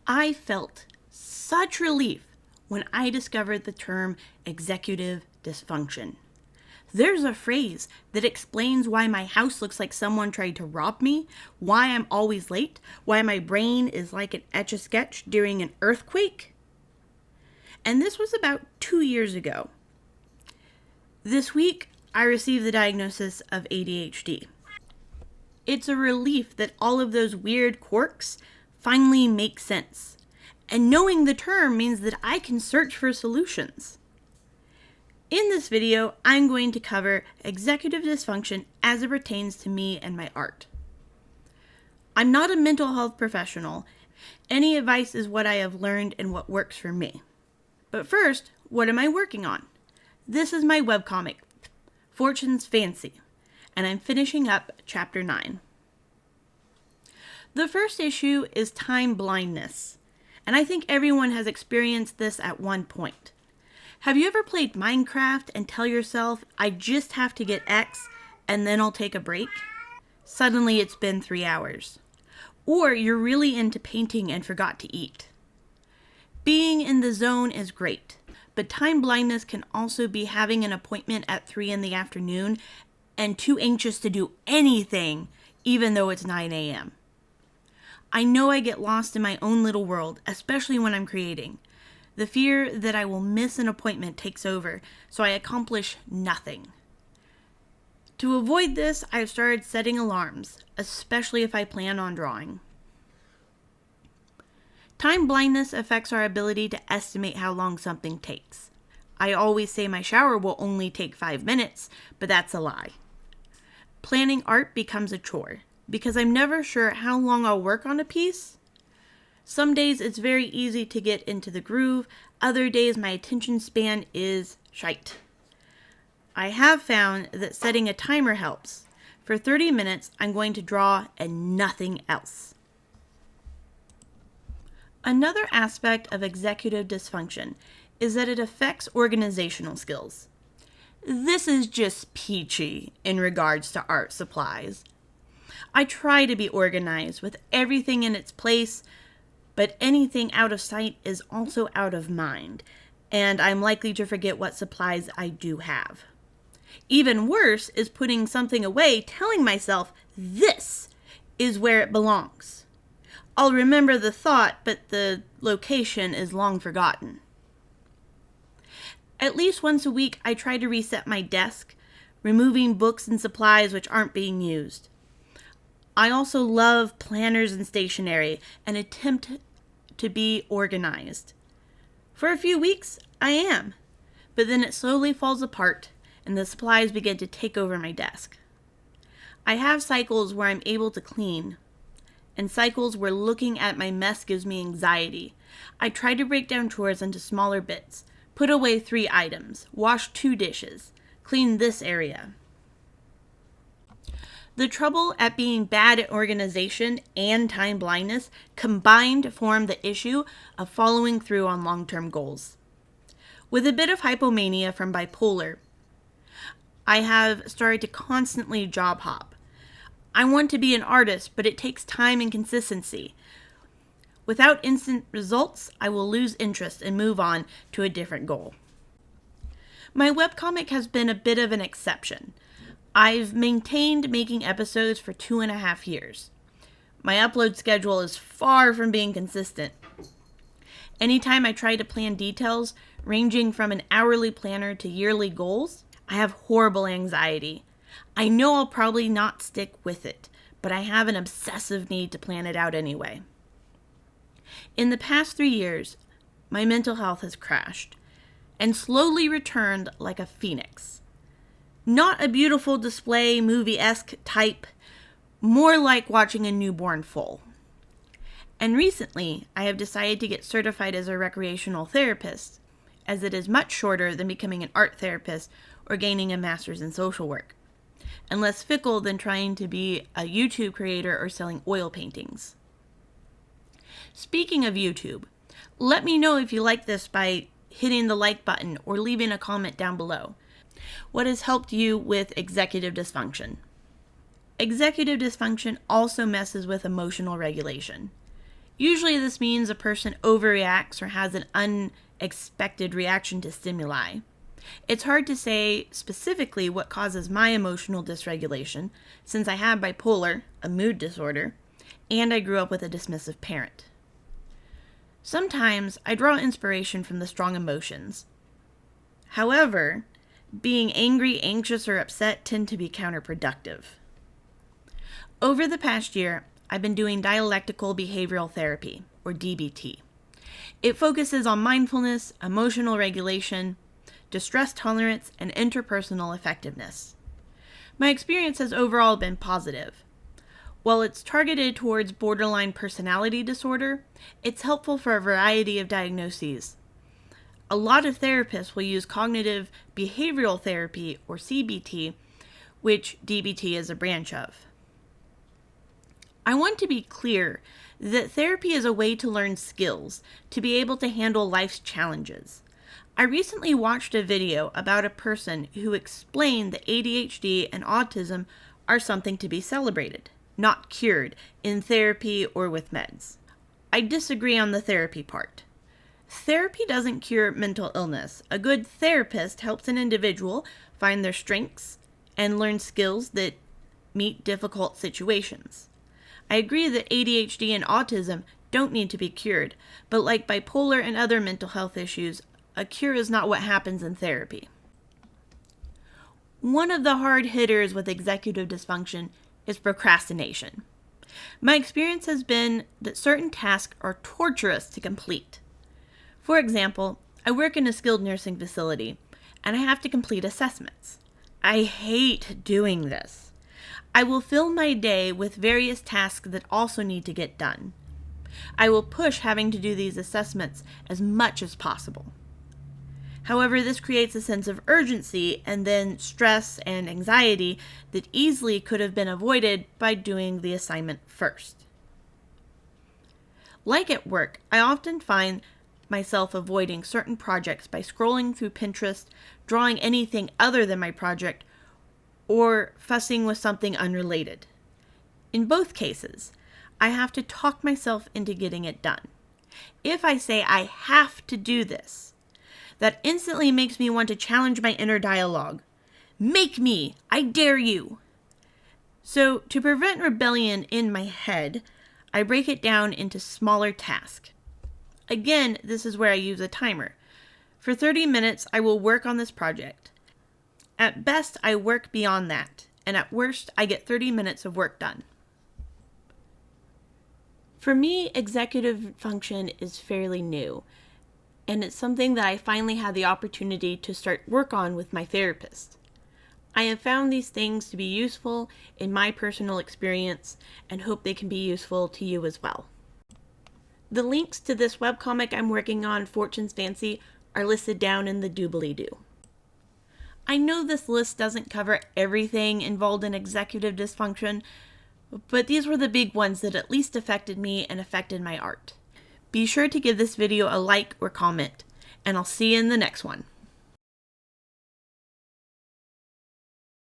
I felt such relief when I discovered the term executive dysfunction. There's a phrase that explains why my house looks like someone tried to rob me, why I'm always late, why my brain is like an Etch-a-Sketch during an earthquake. And this was about 2 years ago. This week, I received the diagnosis of ADHD. It's a relief that all of those weird quirks finally make sense. And knowing the term means that I can search for solutions. In this video, I'm going to cover executive dysfunction as it pertains to me and my art. I'm not a mental health professional. Any advice is what I have learned and what works for me. But first, what am I working on? This is my webcomic, Fortune's Fancy, and I'm finishing up chapter 9. The first issue is time blindness, and I think everyone has experienced this at one point. Have you ever played Minecraft and tell yourself, I just have to get X and then I'll take a break? Suddenly it's been 3 hours. Or you're really into painting and forgot to eat. Being in the zone is great, but time blindness can also be having an appointment at 3 in the afternoon and too anxious to do anything, even though it's 9 a.m. I know I get lost in my own little world, especially when I'm creating. The fear that I will miss an appointment takes over, so I accomplish nothing. To avoid this, I've started setting alarms, especially if I plan on drawing. Time blindness affects our ability to estimate how long something takes. I always say my shower will only take 5 minutes, but that's a lie. Planning art becomes a chore, because I'm never sure how long I'll work on a piece. Some days it's very easy to get into the groove, other days my attention span is shite. I have found that setting a timer helps. For 30 minutes, I'm going to draw and nothing else. Another aspect of executive dysfunction is that it affects organizational skills. This is just peachy in regards to art supplies. I try to be organized with everything in its place, but anything out of sight is also out of mind, and I'm likely to forget what supplies I do have. Even worse is putting something away, telling myself this is where it belongs. I'll remember the thought, but the location is long forgotten. At least once a week, I try to reset my desk, removing books and supplies which aren't being used. I also love planners and stationery and attempt to be organized. For a few weeks, I am, but then it slowly falls apart and the supplies begin to take over my desk. I have cycles where I'm able to clean, and cycles where looking at my mess gives me anxiety. I try to break down chores into smaller bits, put away 3 items, wash 2 dishes, clean this area. The trouble at being bad at organization and time blindness combined form the issue of following through on long-term goals. With a bit of hypomania from bipolar, I have started to constantly job hop. I want to be an artist, but it takes time and consistency. Without instant results, I will lose interest and move on to a different goal. My webcomic has been a bit of an exception. I've maintained making episodes for 2.5 years. My upload schedule is far from being consistent. Anytime I try to plan details, ranging from an hourly planner to yearly goals, I have horrible anxiety. I know I'll probably not stick with it, but I have an obsessive need to plan it out anyway. In the past 3 years, my mental health has crashed and slowly returned like a phoenix. Not a beautiful display, movie-esque type, more like watching a newborn foal. And recently, I have decided to get certified as a recreational therapist, as it is much shorter than becoming an art therapist or gaining a master's in social work, and less fickle than trying to be a YouTube creator or selling oil paintings. Speaking of YouTube, let me know if you like this by hitting the like button or leaving a comment down below. What has helped you with executive dysfunction? Executive dysfunction also messes with emotional regulation. Usually this means a person overreacts or has an unexpected reaction to stimuli. It's hard to say specifically what causes my emotional dysregulation, since I have bipolar, a mood disorder, and I grew up with a dismissive parent. Sometimes I draw inspiration from the strong emotions. However, being angry, anxious, or upset tend to be counterproductive. Over the past year, I've been doing dialectical behavioral therapy, or DBT. It focuses on mindfulness, emotional regulation, distress tolerance, and interpersonal effectiveness. My experience has overall been positive. While it's targeted towards borderline personality disorder, it's helpful for a variety of diagnoses. A lot of therapists will use cognitive behavioral therapy, or CBT, which DBT is a branch of. I want to be clear that therapy is a way to learn skills, to be able to handle life's challenges. I recently watched a video about a person who explained that ADHD and autism are something to be celebrated, not cured, in therapy or with meds. I disagree on the therapy part. Therapy doesn't cure mental illness. A good therapist helps an individual find their strengths and learn skills that meet difficult situations. I agree that ADHD and autism don't need to be cured, but like bipolar and other mental health issues, a cure is not what happens in therapy. One of the hard hitters with executive dysfunction is procrastination. My experience has been that certain tasks are torturous to complete. For example, I work in a skilled nursing facility, and I have to complete assessments. I hate doing this. I will fill my day with various tasks that also need to get done. I will push having to do these assessments as much as possible. However, this creates a sense of urgency and then stress and anxiety that easily could have been avoided by doing the assignment first. Like at work, I often find myself avoiding certain projects by scrolling through Pinterest, drawing anything other than my project, or fussing with something unrelated. In both cases, I have to talk myself into getting it done. If I say I have to do this, that instantly makes me want to challenge my inner dialogue. Make me! I dare you! So, to prevent rebellion in my head, I break it down into smaller tasks. Again, this is where I use a timer. For 30 minutes, I will work on this project. At best, I work beyond that, and at worst, I get 30 minutes of work done. For me, executive function is fairly new, and it's something that I finally had the opportunity to start work on with my therapist. I have found these things to be useful in my personal experience and hope they can be useful to you as well. The links to this webcomic I'm working on, Fortune's Fancy, are listed down in the doobly-doo. I know this list doesn't cover everything involved in executive dysfunction, but these were the big ones that at least affected me and affected my art. Be sure to give this video a like or comment, and I'll see you in the next one.